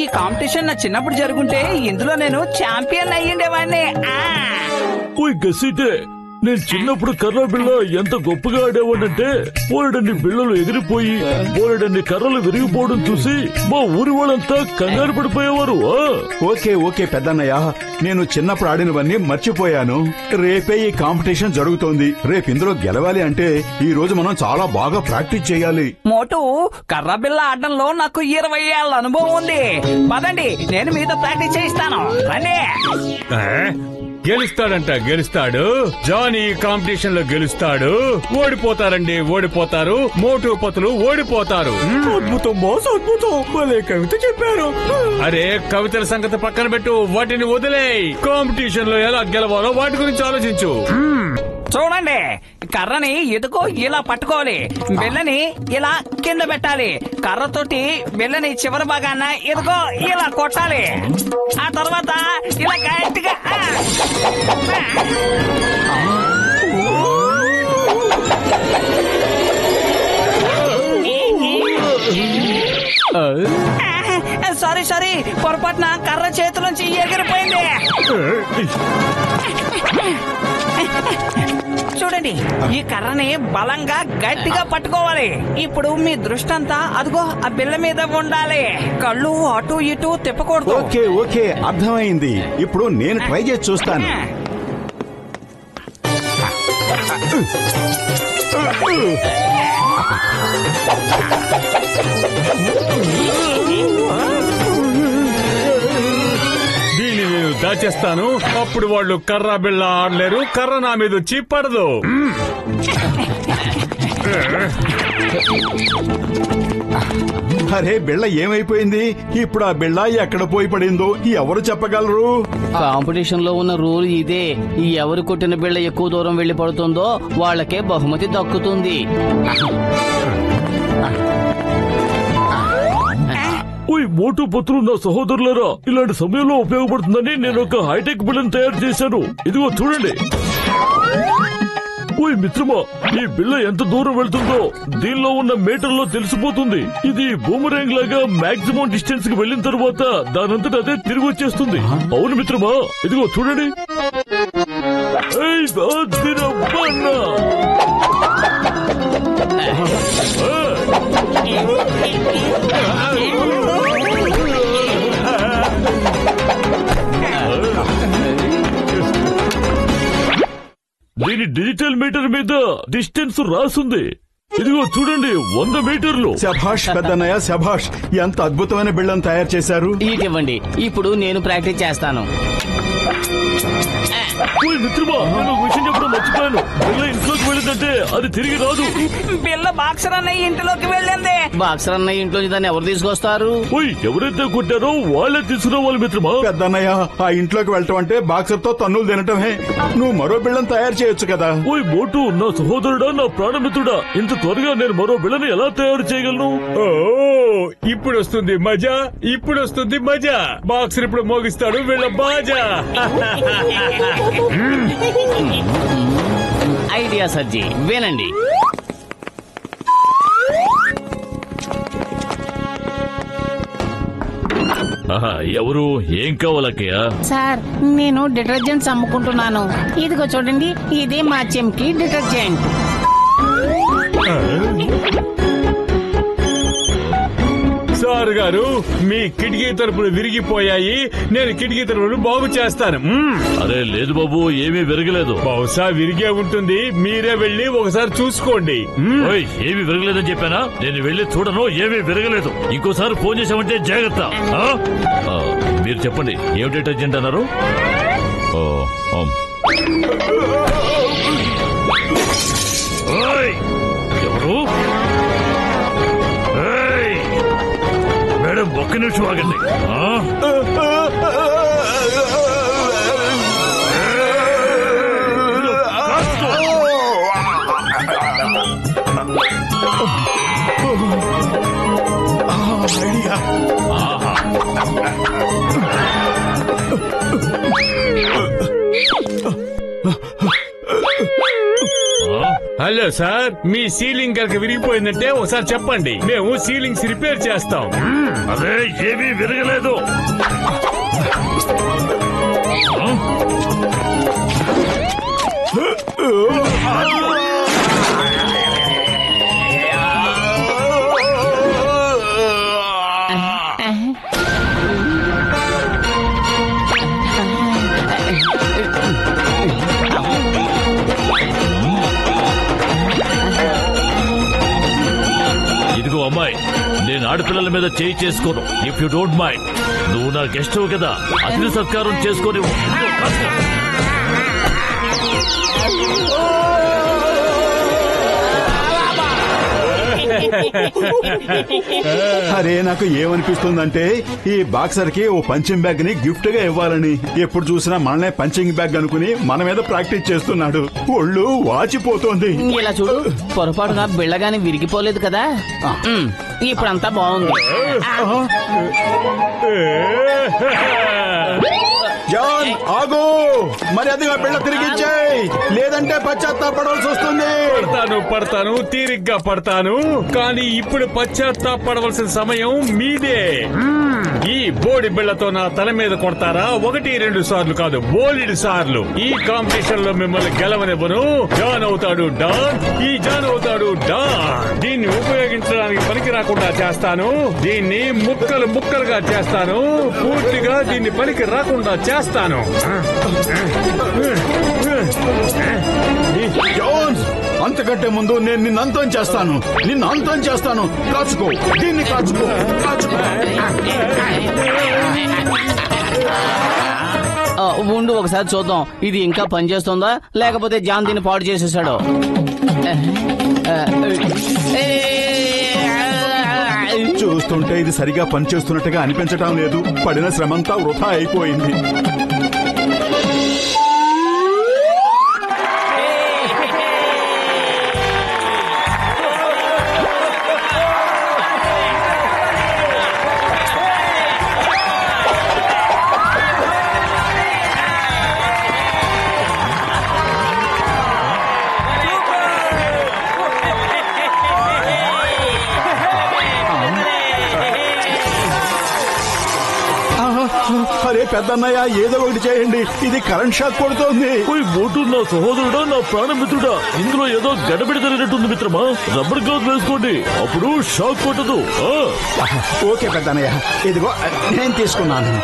ఈ కాంపిటీషన్ నా చిన్నప్పుడు జరుగుంటే ఇందులో నేను ఛాంపియన్ అయ్యిండేవాడిని. నేను చిన్నప్పుడు కర్ర బిళ్ళ ఎంత గొప్పగా ఆడేవాడంటే పోరడన్ని బిళ్ళలు ఎగిరిపోయి పోరడన్ని కర్రలు విరిగిపోవడం చూసి మా ఊరి వాళ్ళంతా కంగారు పడిపోయేవారు. ఓకే ఓకే పెద్దన్నయ్య, నేను చిన్నప్పుడు ఆడినవన్నీ మర్చిపోయాను. రేపే ఈ కాంపిటీషన్ జరుగుతోంది. రేపు ఇందులో గెలవాలి అంటే ఈ రోజు మనం చాలా బాగా ప్రాక్టీస్ చేయాలి. మోటు, కర్ర బిళ్ళ ఆడడంలో నాకు 20 ఏళ్ల అనుభవం ఉంది. పదండి, నేను మీతో ప్రాక్టీస్ చేయిస్తాను. రండి. గెలుస్తాడు. జానీ కాంపిటీషన్ లో గెలుస్తాడు. ఓడిపోతారండి, ఓడిపోతారు. మోటు పతులు ఓడిపోతారు. కవిత చెప్పారు. అరే, కవితల సంగతి పక్కన పెట్టు, వాటిని వదిలేయ్. కాంపిటీషన్ లో ఎలా గెలవాలో వాటి గురించి ఆలోచించు. చూడండి, కర్రని ఎదుకో ఇలా పట్టుకోవాలి, బిళ్ళని ఇలా కింద పెట్టాలి. కర్రతోటి బిళ్ళని చివరి భాగాన ఎదుకో ఇలా కొట్టాలి. ఆ తర్వాత ఇలా గట్టిగా సారీ, పొరపాటున కర్ర చేతిలోంచి ఎగిరిపోయింది. చూడండి, ఈ కర్రని బలంగా గట్టిగా పట్టుకోవాలి. ఇప్పుడు మీ దృష్టి అంతా అదిగో ఆ బిళ్ళ మీద ఉండాలి. కళ్ళు అటు ఇటు తిప్పకూడదు. ఓకే ఓకే, అర్థమైంది. ఇప్పుడు నేను ట్రై చేసి చూస్తాను. దీన్ని నేను దాచేస్తాను. అప్పుడు వాళ్ళు కర్ర బిళ్ళ ఆడలేరు. కర్ర నా మీద వచ్చి పడదు. అరే, బిళ్ళ ఏమైపోయింది? ఇప్పుడు ఆ బిళ్ళ ఎక్కడ పోయి పడిందో ఎవరు చెప్పగలరు? కాంపిటీషన్ లో ఉన్న రూల్ ఇదే. ఎవరు కొట్టిన బిళ్ళ ఎక్కువ దూరం వెళ్లి పడుతుందో వాళ్ళకే బహుమతి దక్కుతుంది. మోటు పత్రులు నా సహోదరులరా, ఇలాంటి సమయంలో ఉపయోగపడుతుందని నేను ఒక హైటెక్ బిళ్ళను తయారు చేశాను. ఇదిగో చూడండి. ఓయ్ మిత్రమా, ఈ బిళ్ళ ఎంత దూరం వెళ్తుందో దీనిలో ఉన్న మీటర్లో తెలిసిపోతుంది. ఇది బూమరాంగ్ లాగా మాక్సిమం డిస్టెన్స్ కి వెళ్లిన తర్వాత దానంతట అదే తిరిగి వచ్చేస్తుంది. అవును మిత్రమా, ఇదిగో చూడండి. దీని డిజిటల్ మీటర్ మీద డిస్టెన్స్ రాసుంది. ఇదిగో చూడండి, 100 మీటర్లు. శభాష్ పెద్దన్నయ్య, శభాష్. ఎంత అద్భుతమైన బిళ్ళను తయారు చేశారు. ఇవ్వండి, ఇప్పుడు నేను ప్రాక్టీస్ చేస్తాను. మిత్రమా, నేను విషయం చెప్పడం మర్చిపోయాను. బిళ్ళ ఇంట్లోకి వెళ్ళిందంటే అది తిరిగి రాదు. బిళ్ళ బాక్సర్ అన్నయ్య ఇంట్లోకి వెళ్ళింది. బాక్సర్ అన్నయ్య ఇంట్లో దాన్ని ఎవరు తీసుకొస్తారు? ఎవరైతే కొట్టారో వాళ్ళే తీసుకురావాలి మిత్రమా. పెద్దన్నయ్య, ఆ ఇంట్లోకి వెళ్ళటం అంటే బాక్సర్ తో తన్నులు తినటమే. నువ్వు మరో బిళ్ళను తయారు చేయొచ్చు కదా. మోటు, నా సహోదరుడా, నా ప్రాణమిత్రుడా, ఇంత త్వరగా నేను మరో బిళ్ళని ఎలా తయారు చేయగలను? ఇప్పుడు వస్తుంది మజా, ఇప్పుడు వస్తుంది మజా. బాక్సర్ ఇప్పుడు మోగిస్తాడు వీళ్ళ బాజా. ఐడియా సజ్జి, వినండి. ఎవరు? ఏం కావాలక్కయ్యా? సార్, నేను డిటర్జెంట్స్ అమ్ముకుంటున్నాను. ఇదిగో చూడండి, ఇది మా చెంకి డిటర్జెంట్. సార్ గారు, మీ కిటికీ తలుపులు విరిగిపోయాయి. నేను కిటికీ తలుపులు బాగు చేస్తాను. అరే లేదు బాబు, ఏమీ విరగలేదు. బహుశా విరిగే ఉంటుంది. మీరే వెళ్లి ఒకసారి చూసుకోండి. ఏమీ విరగలేదని చెప్పానా? నేను వెళ్లి చూడను. ఏమీ విరగలేదు. ఇంకోసారి ఫోన్ చేసామంటే జాగ్రత్త. మీరు చెప్పండి, ఏం డిటర్జెంట్ అన్నారు? ఎవరు? మేడం, ఒక్క నిమిషం ఆగండి. హలో సార్, మీ సీలింగ్ కనుక విరిగిపోయిందంటే ఒకసారి చెప్పండి, మేము సీలింగ్స్ రిపేర్ చేస్తాం. అదే ఏమీ విరగలేదు. ఇదిగో అమ్మాయి, నేను ఆడపిల్లల మీద చేయి చేసుకోను. ఇఫ్ యూ డోంట్ మైండ్, నువ్వు నా గెస్ట్ కదా, అతిథి సత్కారం చేసుకొని అరే నాకు ఏమనిపిస్తుందంటే ఈ బాక్సర్ కి ఓ పంచింగ్ బ్యాగ్ ని గిఫ్ట్ గా ఇవ్వాలని. ఎప్పుడు చూసినా మననే పంచింగ్ బ్యాగ్ అనుకుని మన మీద ప్రాక్టీస్ చేస్తున్నాడు. ఒళ్ళు వాచిపోతోంది. ఇలా చూడు, పొరపాటుగా బిళ్ళగాని విరిగిపోలేదు కదా. ఇప్పుడంతా బాగుంది. జాన్ ఆగు, మర్యాదగా బిళ్ళ తిరిగిచ్చేయ్, లేదంటే పశ్చాత్తాపడాల్సి వస్తుంది. పడతాను, తీరిగ్గా పడతాను. కానీ ఇప్పుడు పశ్చాత్తాపడవలసిన సమయం మీదే. ఈ బోడి బిళ్లతో నా తల మీద కొడతారా? 1-2 సార్లు కాదు, బోలెడు సార్లు. ఈ కాంపిటీషన్ లో మిమ్మల్ని గెలవనివ్వను. జాన్ అవుతాడు డాన్, ఈ జాన్ అవుతాడు డాన్. దీన్ని ఉపయోగించడానికి పనికి రాకుండా చేస్తాను. దీన్ని ముక్కలు ముక్కలుగా చేస్తాను. పూర్తిగా దీన్ని పనికి రాకుండా చేస్తాను. జాన్స్, అంతకంటే ముందు నేను నిన్ను అంతం చేస్తాను. నిన్ను అంతం చేస్తాను. కాచుకో, దీన్ని కాచుకో, కాచుకో. ఉండు, ఒకసారి చూద్దాం ఇది ఇంకా పనిచేస్తుందా లేకపోతే జాన్ దీన్ని పాడు చేసేసాడు. చూస్తుంటే ఇది సరిగా పనిచేస్తున్నట్టుగా అనిపించటం లేదు. పడిన శ్రమంతా వృధా అయిపోయింది. అరే పెద్దన్నయ్య, ఏదో ఒకటి చేయండి. ఇది కరెంట్ షాక్ కొడుతోంది. మోటు నా సహోదరుడా, నా ప్రాణమిత్రుడా, ఇందులో ఏదో గడబిడి జరిగినట్టుంది మిత్రమా. రబ్బర్ గ్లౌజ్ వేసుకోండి, అప్పుడు షాక్ కొట్టదు. ఓకే పెద్దన్నయ్య, ఇదిగో నేను తీసుకున్నాను.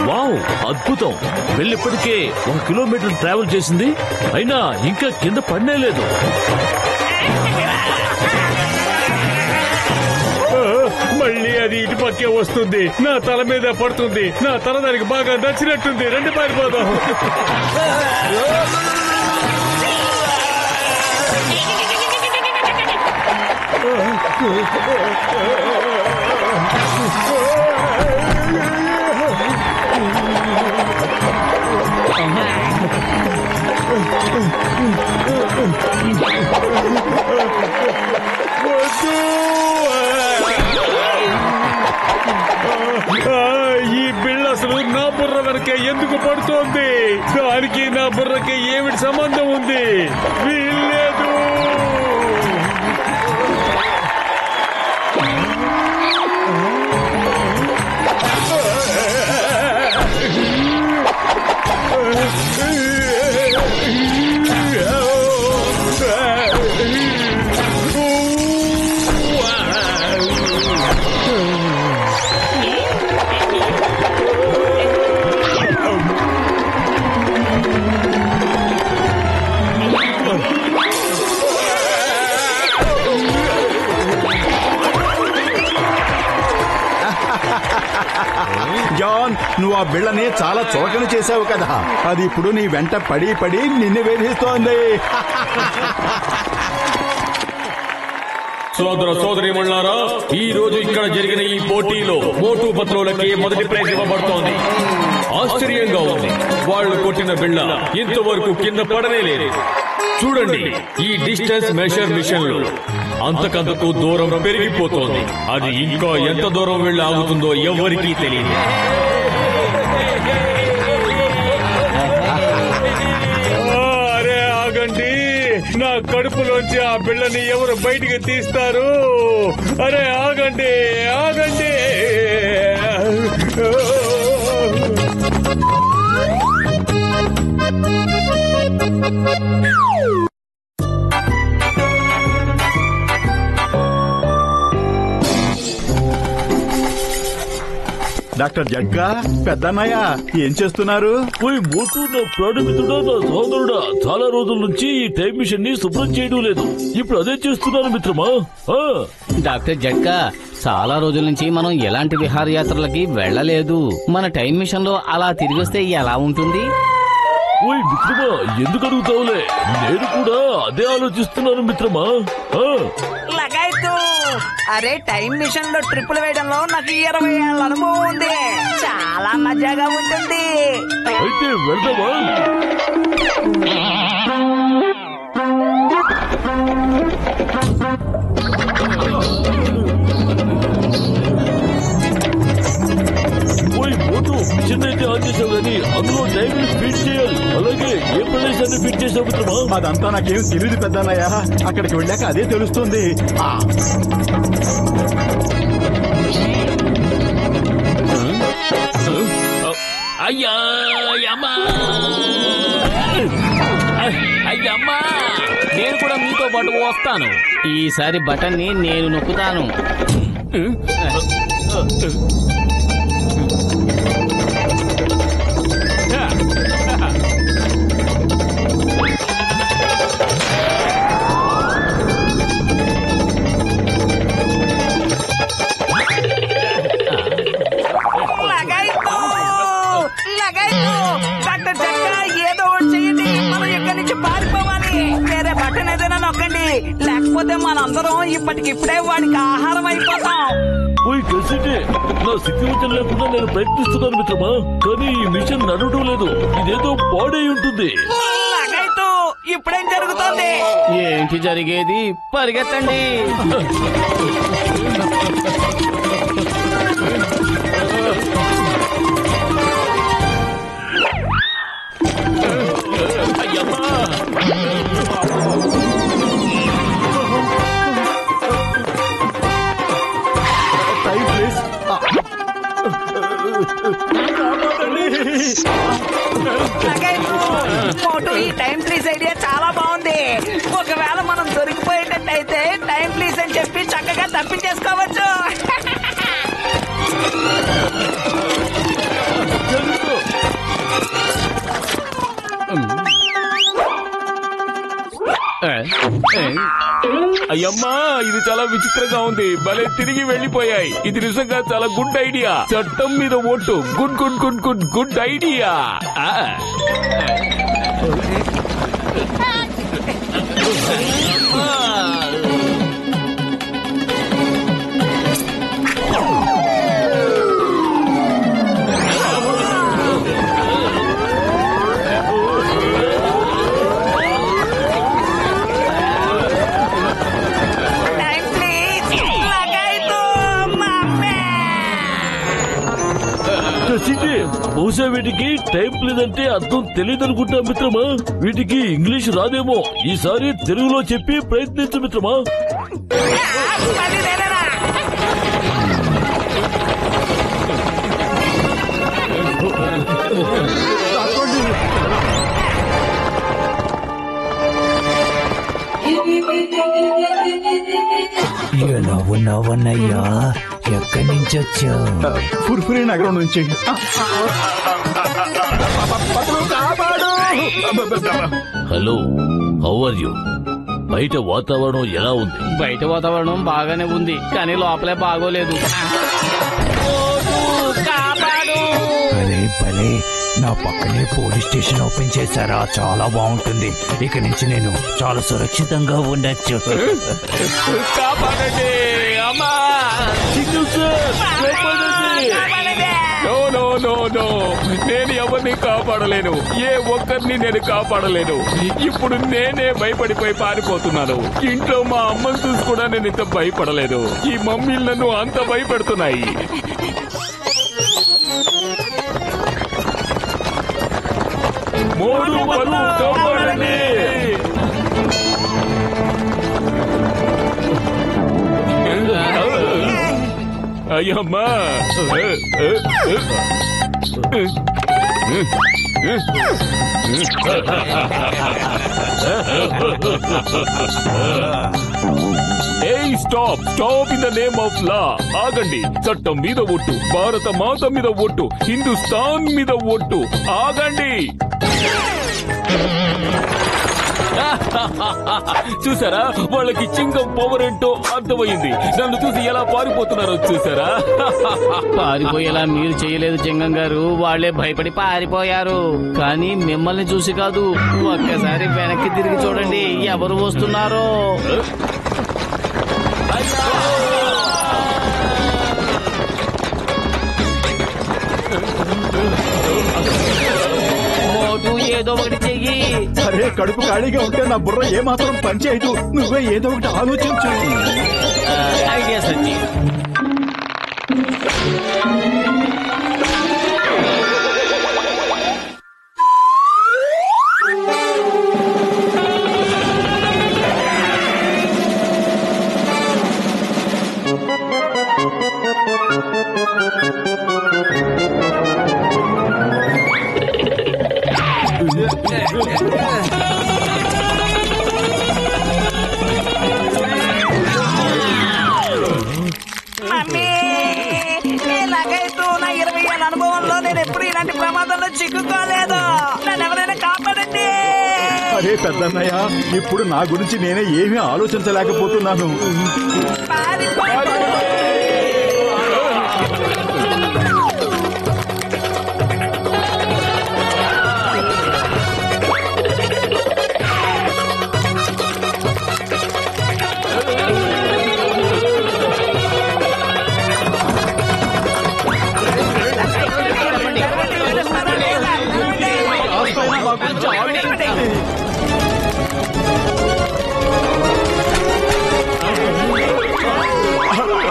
వావ్, అద్భుతం. వెళ్ళిప్పటికే 1 కిలోమీటర్ ట్రావెల్ చేసింది, అయినా ఇంకా కింద పడనే లేదు. మళ్ళీ అది ఇటు పక్కే వస్తుంది, నా తల మీద పడుతుంది. నా తల దానికి బాగా నచ్చినట్టుంది. రండి పారిపోదాం. ఈ బిళ్ళ అసలు నా బుర్ర వెనకే ఎందుకు పడుతోంది? దానికి నా బుర్రకి ఏమిటి సంబంధం ఉంది? వీల్లేదు. జాన్, నువ్వు ఆ బిళ్ళని చాలా చులకన చేసావు కదా, అది ఇప్పుడు నీ వెంట పడి పడి నిన్ను వేధిస్తోంది. సోదర సోదరీమణులారా, ఈ రోజు ఇక్కడ జరిగిన ఈ పోటీలో మోటు పత్రులకి మొదటి ప్రైజ్ ఇవ్వబడుతోంది. ఆశ్చర్యంగా ఉంది, వాళ్ళు కొట్టిన బిళ్ళ ఇంతవరకు కింద పడనే లేదు. చూడండి, ఈ డిస్టెన్స్ మెషర్ మిషన్ లో అంతకంతకు దూరం పెరిగిపోతోంది. అది ఇంకా ఎంత దూరం వెళ్ళి ఆగుతుందో ఎవరికీ తెలియదు. అరే ఆగండి, నా కడుపులోంచి ఆ బిళ్ళని ఎవరు బయటికి తీస్తారు? అరే ఆగండి, ఆగండి. డాక్టర్ జగ్గా, పెద్దన్నయ్య ఏం చేస్తున్నారు? ఓయ్ మోటు, నా ప్రాణమిత్రుడా, నా సోదరుడా, చాలా రోజుల నుంచి ఈ టైం మిషన్ ని శుభ్రం చేయడం లేదు. ఇప్పుడు అదే చేస్తున్నాను మిత్రమా. డాక్టర్ జట్కా, చాలా రోజుల నుంచి మనం ఎలాంటి విహారయాత్రలకి వెళ్ళలేదు. మన టైం మిషన్ లో అలా తిరిగి వస్తే ఎలా ఉంటుంది? ఓయ్ మిత్రమా, ఎందుకు అడుగుతావులే, నేను కూడా అదే ఆలోచిస్తున్నాను మిత్రమా. లగాయతు. అరే, టైం మిషన్ లో ట్రిప్పులు వేయడంలో నాకు 20 ఏళ్ల అనుభవం ఉంది. చాలా మజాగా ఉంటుంది. అయితే వెళ్దామా? ఓయ్ మోటు, మిషన్ అయితే ఆన్ చేసావు కానీ అందులో టైం ని ఫిట్ చేయాలి. అలాగే ఏ ప్రదేశాన్ని ఫిట్ చేసావు మిత్రమా? అదంతా నాకేం తెలియదు పెద్దన్నయ్య, అక్కడికి వెళ్ళాక అదే తెలుస్తుంది. అయ్యా అమ్మా, అయ్యమ్మా, నేను కూడా మీతో పాటు వస్తాను. ఈసారి బటన్ ని నేను నొక్కుతాను. లగాయతు. లగాయతు. డాక్టర్ జగ్గా, ఏదో ఒకటి చెయ్యండి. మనం ఇక్కడి నుంచి పారిపోవాలి. వేరే బటన్ ఏదైనా నొక్కండి, లేకపోతే మనందరం ఇప్పటికిప్పుడే వాడికి ఆహారం అయిపోతాం. ఓయ్ గసిటే, నా శక్తివంతం లేకుండా నేను ప్రయత్నిస్తున్నాను మిత్రమా, కానీ ఈ మిషన్ నడవడం లేదు. ఇదేదో పాడై ఉంటుంది. లగాయతు, ఇప్పుడేం జరుగుతోంది? ఏంటి జరిగేది? పరిగెత్తండి. Time please. లగాయతు, మోటు, ఈ టైం ప్లీజ్ ఐడియా చాలా బాగుంది. ఒకవేళ మనం దొరికిపోయేటట్టయితే టైం ప్లీజ్ అని చెప్పి చక్కగా తప్పించేసుకోవచ్చు. అయ్యమ్మా, ఇది చాలా విచిత్రంగా ఉంది. భలే తిరిగి వెళ్లిపోయాయి. ఇది నిజంగా చాలా గుడ్ ఐడియా. చట్టం మీద vote. Good good good good good idea. Time please. లగాయతు, మమ్మే. గసిటే, బహుశా వీటికి టైం లేదంటే అర్థం తెలియదనుకుంటా మిత్రమా. వీటికి ఇంగ్లీష్ రాదేమో. ఈసారి తెలుగులో చెప్పి ప్రయత్నించు మిత్రమా. మళ్ళీ నేనేనా? ఎలా ఉన్నావన్నయ్యా? ఎక్కడి నుంచి వచ్చావు? ఫుర్ఫురి నగరం నుంచి. Hello, how are you? బయట వాతావరణం ఎలా ఉంది? బయట వాతావరణం బాగానే ఉంది, కానీ లోపలే బాగోలేదు. అరే నా పక్కనే పోలీస్ స్టేషన్ ఓపెన్ చేశారా? చాలా బాగుంటుంది. ఇక నుంచి నేను చాలా సురక్షితంగా ఉండొచ్చు. కాపాడండి అమ్మా. నో నో నో నో, నేను ఎవరిని కాపాడలేను. ఏ ఒక్కరిని నేను కాపాడలేను. ఇప్పుడు నేనే భయపడిపోయి పారిపోతున్నాను. ఇంట్లో మా అమ్మని చూసి కూడా నేను ఇంత భయపడలేదు. ఈ మమ్మీలు నన్ను అంత భయపెడుతున్నాయి. మోడు పలు కాపాడండి. అయ్యమ్మా. ఏయ్ stop stop in the name of law. ఆగండి. చట్టం మీద ఒట్టు, భారత మాత మీద ఒట్టు, హిందుస్థాన్ మీద ఒట్టు. ఆగండి. చూసారా, వాళ్ళకి చింగం పవర్ ఏంటో అర్థమైంది. నన్ను చూసి ఎలా పారిపోతున్నారో చూసారా? పారిపోయేలా మీరు చేయలేదు చింగం గారు, వాళ్లే భయపడి పారిపోయారు. కానీ మిమ్మల్ని చూసి కాదు. ఒక్కసారి వెనక్కి తిరిగి చూడండి, ఎవరు వస్తున్నారో. మోటు ఏదో ఒకటి చెయ్యి. అరే కడుపు ఖాళీగా ఉంటే నా బుర్ర ఏమాత్రం పనిచేయదు. నువ్వే ఏదో ఒకటి ఆలోచించు. ఐడియా సచ్చి. మమ్మీ, ఇలాగైతూ నా 20 ఏళ్ళ అనుభవంలో నేను ఎప్పుడు ఇలాంటి ప్రమాదంలో చిక్కుకోలేదు. నన్ను ఎవరైనా కాపాడండి. అరే పెద్దన్నయ్య, ఇప్పుడు నా గురించి నేనే ఏమీ ఆలోచించలేకపోతున్నాను.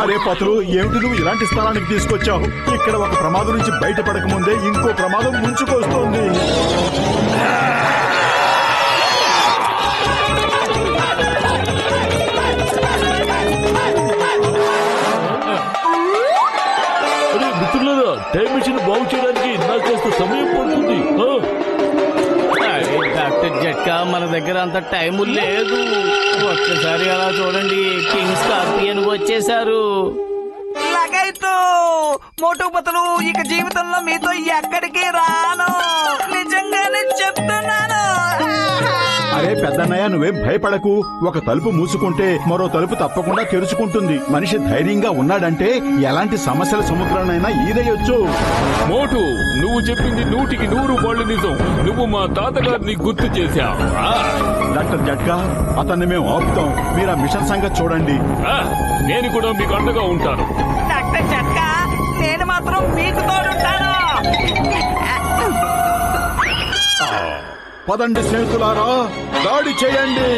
అరే పతులు, ఏమిటి నువ్వు ఇలాంటి స్థలానికి తీసుకొచ్చావు? ఇక్కడ ఒక ప్రమాదం నుంచి బయటపడక ముందే ఇంకో ప్రమాదం ముంచుకొస్తోంది. అరే మిత్రులారా, టైం మిషన్ బాగు చేయడానికి నాకు కాస్త సమయం పడుతుంది. డాక్టర్ జట్కా, మన దగ్గర అంత టైం లేదు. ఒక్కసారి అలా చూడండి, కింగ్ స్కార్పియన్ వచ్చేసారు. ఇలాగైతూ మోటు పతులు, ఇక జీవితంలో మీతో ఎక్కడికి రాను. నిజంగానే చెప్తున్నాను. అరే పెద్దన్నయ్య, నువ్వేం భయపడకు. ఒక తలుపు మూసుకుంటే మరో తలుపు తప్పకుండా తెరుచుకుంటుంది. మనిషి ధైర్యంగా ఉన్నాడంటే ఎలాంటి సమస్యల సముద్రానైనా ఈదయొచ్చు. మోటు, నువ్వు చెప్పింది 100కి 100 నిజం. నువ్వు మా తాతగారిని గుర్తు చేశావు. డాక్టర్ జట్కా, అతన్ని మేము ఆపుతాం. మీరు ఆ మిషన్ సంగతి చూడండి. నేను కూడా మీకు అండగా ఉంటాను. డాక్టర్ జట్కా, నేను మాత్రం మీకు తోడుంటాను. పదండి స్నేహితులారా, దాడి చేయండి.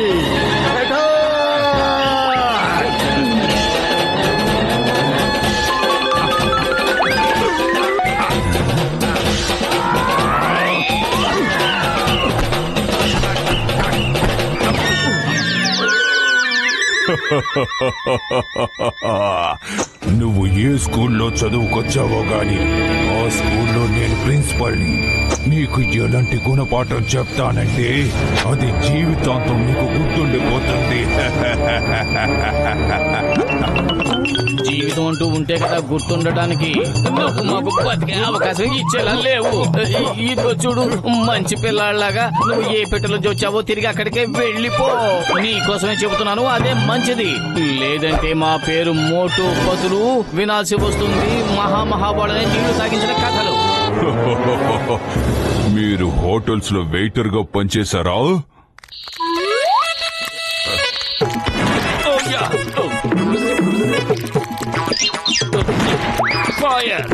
నువ్వు ఏ స్కూల్లో చదువుకొచ్చావో గాని ఆ స్కూల్లో నేను ప్రిన్సిపల్ని. నీకు ఎలాంటి గుణపాఠం చెప్తానంటే అది జీవితాంతం నీకు గుర్తుండిపోతుంది. జీవితం అంటూ ఉంటే కదా గుర్తుండటానికి. నువ్వు మాకు బతికే అవకాశం ఇచ్చేలా లేవు. ఇదిగో చూడు, మంచి పిల్లాళ్ళలాగా నువ్వు ఏ పెట్టెలోంచి వచ్చావో తిరిగి అక్కడికే వెళ్ళిపో. నీ కోసమే చెబుతున్నాను, అదే మంచిది. లేదంటే మా పేరు మోటు పతులు వినాల్సి వస్తుంది. మహామహాబాడనే నీళ్లు తాగించిన కథలు. మీరు హోటల్స్ లో వెయిటర్ గా పనిచేశారా? ఫైర్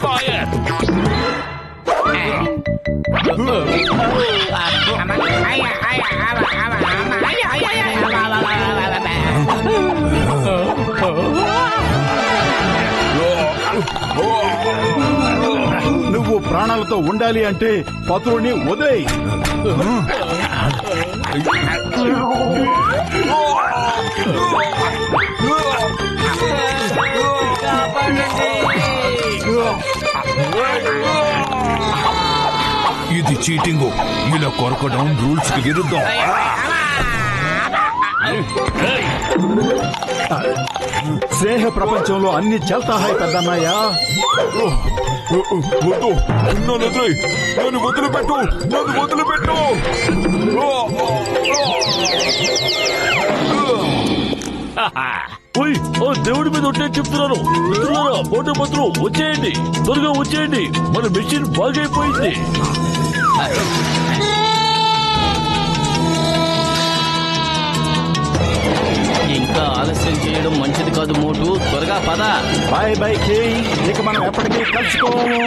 ఫైర్ నువ్వు ప్రాణాలతో ఉండాలి అంటే పతులని వదిలేయ్. ఇది చీటింగ్. ఇలా కొరకడం రూల్స్ కి విరుద్ధం. స్నేహ ప్రపంచంలో అన్ని చెల్తాహాయ్ పెద్దన్నయ్య. వద్దు, నన్ను వదిలేయ్. నన్ను వదిలిపెట్టు, నన్ను వదిలిపెట్టు. ఓయ్, ఓ దేవుడి మీద ఉంటే చెప్తున్నాను. మిత్రులారా, బోటు మంత్రులు వచ్చేయండి, త్వరగా వచ్చేయండి. మన మెషిన్ బాగైపోయింది. ఇంకా ఆలస్యం చేయడం మంచిది కాదు మోటు, త్వరగా పద. Bye bye king. ఇక మనం ఎప్పటికీ కలుసుకోము.